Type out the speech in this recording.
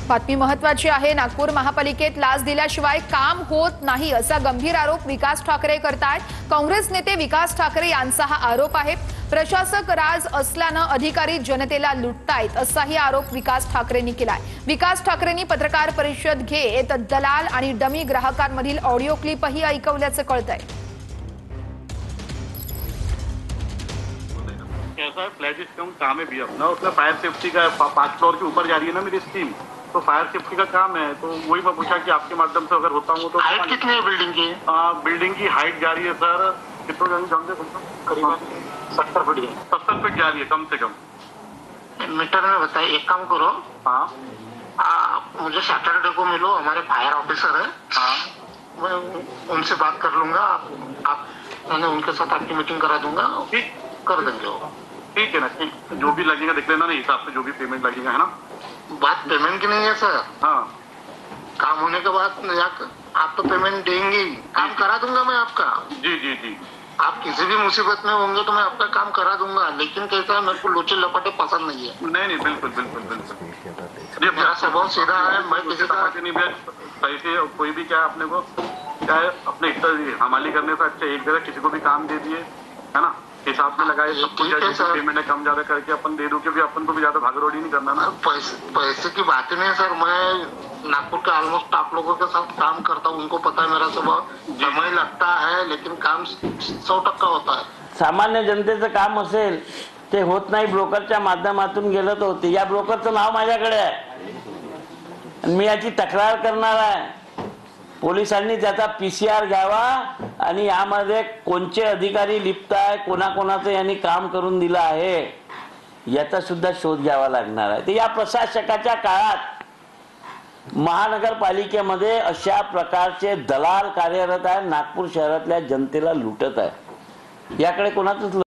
बातमी महत्त्वाची आहे। नागपूर महापालिकेत लाच दिल्याशिवाय काम होत नाही असा गंभीर आरोप विकास ठाकरे करतायत। काँग्रेस नेते विकास ठाकरे यांचा हा आरोप आहे। प्रशासक राज असल्याने अधिकारी जनतेला लुटतायत असाही आरोप विकास ठाकरेंनी केलाय। विकास ठाकरेंनी पत्रकार परिषद घेत दलाल आणि डमी ग्राहकांमधील ऑडिओ क्लिपही ऐकवल्याचं कळतंय। कैसा है फ्लैट सिस्टम काम है भी अपना, उसमें फायर सेफ्टी का 5 फ्लोर के ऊपर जा रही है ना मेरी स्कीम, तो फायर सेफ्टी का काम है। तो वही मैं पूछा कि आपके माध्यम से अगर होता हूँ तो हाइट कितनी है बिल्डिंग की? बिल्डिंग की हाइट जा रही है सर कितना करीबन 70 फीट है। 70 फीट जा रही है कम से कम। मीटर में बताइए। एक काम करो, हाँ मुझे सैटरडे को मिलो, हमारे फायर ऑफिसर है। हाँ मैं उनसे बात कर लूंगा। आप मैंने उनके साथ आपकी मीटिंग करा दूंगा, ठीक कर देंगे वो। ठीक है ना, ठीक, जो भी लगेगा देख लेना, नहीं हिसाब से जो भी पेमेंट लगेगा है ना। बात पेमेंट की नहीं है सर, हाँ काम होने के बाद आप तो पेमेंट देंगे ही। काम करा दूंगा मैं आपका। जी जी जी आप किसी भी मुसीबत में होंगे तो मैं आपका काम करा दूंगा, लेकिन कैसा है, मेरे को लोचे लपाटे पसंद नहीं है। नहीं नहीं बिल्कुल बिल्कुल बिल्कुल ये मेरा स्वभाव सीधा है। मैं किसी का नहीं पैसे कोई भी क्या अपने को क्या है, अपने हमाली करने से अच्छा एक जगह किसी को भी काम दे दिए है ना, हिसाब में लगाए सब कुछ, पेमेंट कम ज्यादा करके अपन दे दो, क्योंकि अपन को भी ज्यादा भागदौड़ी नहीं करना ना। पैसे की बात नहीं है सर। मैं नागपुर के ऑलमोस्ट आप लोगों के साथ काम करता हूँ, उनको पता है मेरा स्वभाव। समय लगता है लेकिन काम 100% होता है। सामान्य जनतेचं काम असेल ते होत नाही, ब्रोकरच्या माध्यमातून गेलं तर होते। या ब्रोकरचं नाव माझ्याकडे आहे, मी याची तक्रार करणार आहे। पोलिसांनी त्याचा पीसीआर घ्यावा आणि यामध्ये कोणते अधिकारी लिप्त आहे, कोणाकोणाचं यांनी काम करून दिलं आहे याचा सुद्धा शोध घ्यावा लागणार आहे। तर या प्रशासकाच्या काळात महानगरपालिकेमध्ये अशा प्रकारचे दलाल कार्यरत आहे, नागपूर शहरातल्या जनतेला लुटत आहे। याकडे कोणाचंच